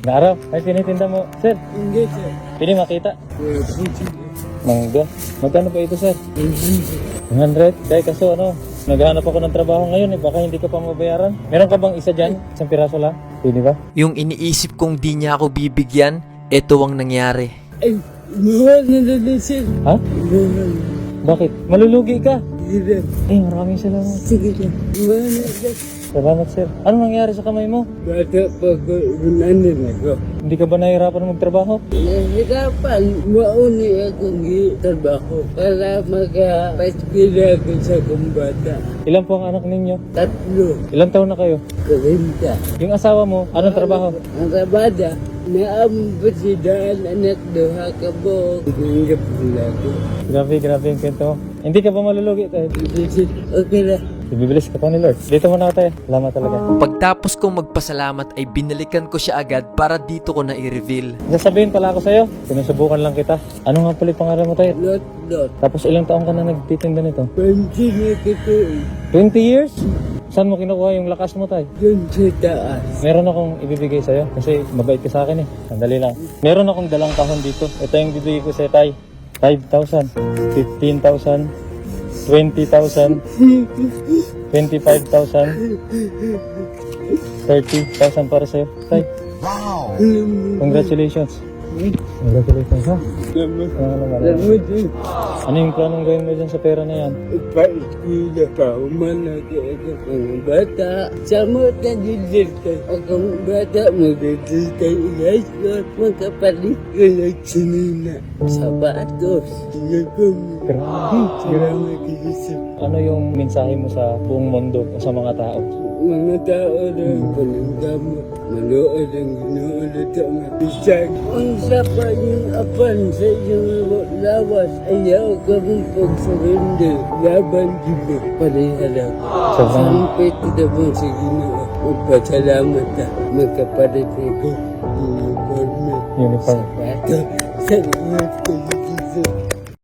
Naaraw, ay tinitinda mo. Sir, Hindi, sir. pili makita. Puti. Mangga. Magkano pa ito, sir? 100? Kaya kaso ano, naghahanap ako ng trabaho ngayon eh. Baka hindi ka pa mabayaran. Meron ka bang isa dyan? Isang piraso lang? Pili ba? Yung iniisip kong di niya ako bibigyan, eto ang nangyari. Ay, mahal na natin, sir. Ha? Mahal. Bakit? Malulugi ka? Sige, Eh, maraming salamat. sige lang. Mahal na sir. Salamat, sir. Ano nangyari sa kamay mo? Bata pa ko, unanin ako. Hindi ka ba nahihirapan magtrabaho? Nahirapan, mauni akong trabaho para makapaspila ako sa kumbata. Ilan po ang anak ninyo? 3, Ilang taon na kayo? 40. Yung asawa mo, anong trabaho? Ang rabada, naambasidaan anak doha ka po. Nanggap nila ko. Grabe yung kwento mo. Hindi ka ba malulugi tayo? Okay na. Ibibilis ka pa ni Lord. Dito muna tayo. Salamat talaga. Pagtapos kong magpasalamat ay binalikan ko siya agad para dito ko na i-reveal. Sasabihin pala ako sa'yo. Sinusubukan lang kita. Ano nga pala yung pangalan mo tayo? Lot. Tapos ilang taong ka na nagtitinda nito? Pansin na kito 20 years? Saan mo kinukuha yung lakas mo tayo? dun sa taas. Meron akong ibibigay sa'yo kasi mabait ka sa akin eh. Sandali lang. Meron akong dalang kahon dito. Ito yung bibigay ko sa'yo tayo. 5,000, 15,000, 20,000, 25,000, 30,000 para sa'yo. Tay, congratulations. Congratulations ha. Salamat. Ano naman? Salamat din. Ano yung planong gawin mo dyan sa pera na yan? Ipaskila pa, umalaki ako mga bata. Samot na dilir ka. Akong bata, magdadil tayo ilaskot. Magkapalit ka ng sinina. Sapatos. Sinagong. Grabe. Salamat isip. Ano yung mensahe mo sa buong mundo o sa mga tao? Mga tao na pananggamot. Manood ang ginoon at mga bisag. Ang sapa yung apan sa iyong lawas. Ayaw ka mong pag-surrender. Laban dito. Palihala ko. Sampit na mo sa ginoo. Magpasalamat ka. Magkapalit ko. Uniforme. Uniform. Sapato. Salamat ko. Jesus.